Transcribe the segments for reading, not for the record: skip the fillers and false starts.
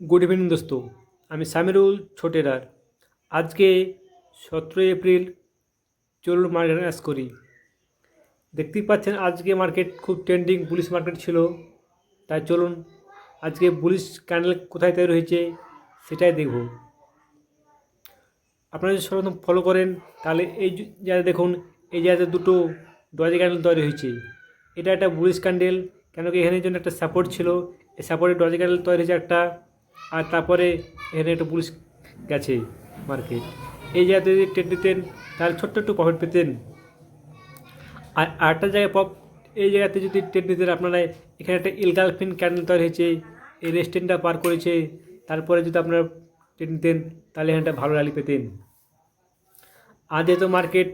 Good evening दोस्तों। আমি সামিরুল ছোটেরার। আজকে 17 এপ্রিল। চলুন মার্কেট অ্যানালাইজ করি। দেখতেই পাচ্ছেন আজকে মার্কেট খুব ট্রেন্ডিং বুলিশ মার্কেট ছিল। তাই চলুন আজকে বুলিশ ক্যান্ডেল কোথায় তৈরি হয়েছে সেটাই দেখব। আপনারা যদি সর্বপ্রথম ফলো করেন তাহলে এই জায়গায় দেখুন, এই জায়গাতে দুটো ডজি ক্যান্ডেল তৈরি হয়েছে। এটা একটা বুলিশ ক্যান্ডেল, কেন কি এখানে জন্য একটা সাপোর্ট ছিল, এই সাপোর্টে ডজি ক্যান্ডেল তৈরি হয়েছে একটা, আর তারপরে এখানে একটা বুলিশ গেছে মার্কেট। এই জায়গাতে যদি ট্রেড নিতেন তাহলে ছোট্ট একটু প্রফিট পেতেন। আর আরেকটা জায়গায় এই জায়গাতে যদি ট্রেড নিতেন আপনারা, এখানে একটা ইলগালফিন ক্যান্ডেল তৈরি হয়েছে, এই রেস্টেনটা পার করেছে, তারপরে যদি আপনারা ট্রেড নিতেন তাহলে এখানে একটা ভালো র্যালি পেতেন। আর যেহেতু মার্কেট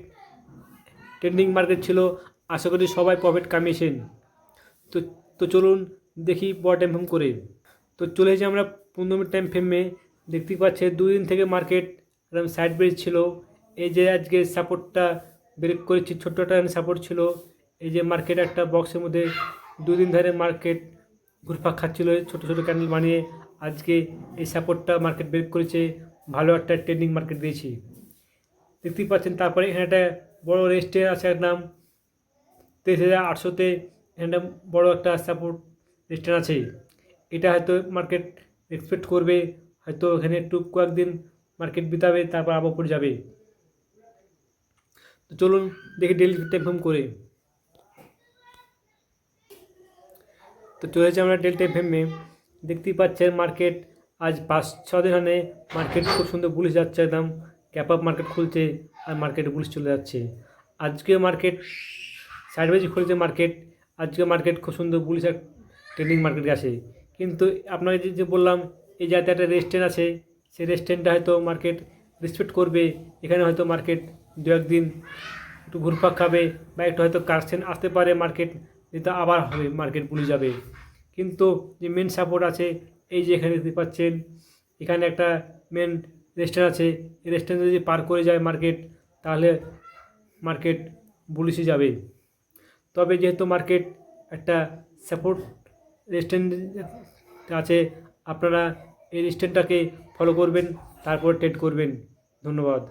ট্রেন্ডিং মার্কেট ছিল, আশা করি সবাই প্রফিট কামিয়েছেন। তো তো চলুন দেখি বড় টাইম ফ্রেম করে। তো চলে এসেছি আমরা 15 মিনিট টাইম ফ্রেমে। দেখতেই পাচ্ছে দুদিন থেকে মার্কেট একদম সাইড ব্রেক ছিল। এই যে আজকে সাপোর্টটা ব্রেক করেছি, ছোট্ট একটা সাপোর্ট ছিল। এই যে মার্কেট একটা বক্সের মধ্যে দুদিন ধরে মার্কেট ঘুরপাক খাচ্ছিল ছোটো ছোটো ক্যান্ডেল বানিয়ে। আজকে এই সাপোর্টটা মার্কেট ব্রেক করেছে, ভালো একটা ট্রেন্ডিং মার্কেট দিয়েছি দেখতেই পাচ্ছেন। তারপরে এখানে একটা বড় রেস্টে আছে একদম 23,800-তে, এখানে বড় একটা সাপোর্ট রেস্টেন আছে। এটা হয়তো মার্কেট এক্সপেক্ট করবে, হয়তো এখানে একটু কয়েকদিন মার্কেট বিতাবে, তারপর আবার উপরে যাবে। তো চলুন দেখি ডেলি টাইম ফ্রেম করে। তো চলেছে আমরা ডেলি টাইম ফ্রেমে। দেখতেই পাচ্ছেন মার্কেট আজ 5-6 দিন মানে মার্কেট খুব সুন্দর বুলিশ যাচ্ছে, একদম ক্যাপ আপ মার্কেট খুলছে আর মার্কেটে বুলিশ চলে যাচ্ছে। আজকে মার্কেট সাইডওয়েজ খুলেছে মার্কেট, আজকে মার্কেট খুব সুন্দর বুলিশ আর ট্রেন্ডিং মার্কেট গেছে। কিন্তু আপনাকে যে বললাম এই জায়গাতে একটা রেস্টেন্ট আছে, সেই রেস্টেন্টটা হয়তো মার্কেট রেসপেক্ট করবে। এখানে হয়তো মার্কেট দু একদিন একটু ঘুরপাক খাবে বা একটু হয়তো কারেকশন আসতে পারে, মার্কেট যেটা আবার হবে, মার্কেট বুলে যাবে। কিন্তু যে মেন সাপোর্ট আছে, এই যে এখানে দেখতে পাচ্ছেন, এখানে একটা মেন রেস্টেন্ট আছে। এই রেস্টেন্ট যদি পার করে যায় মার্কেট, তাহলে মার্কেট বুলিশে যাবে। তবে যেহেতু মার্কেট একটা সাপোর্ট রেস্টেন্ট আছে, আপনারা এই রেস্টেন্টটাকে ফলো করবেন, তারপর ট্রেড করবেন। ধন্যবাদ।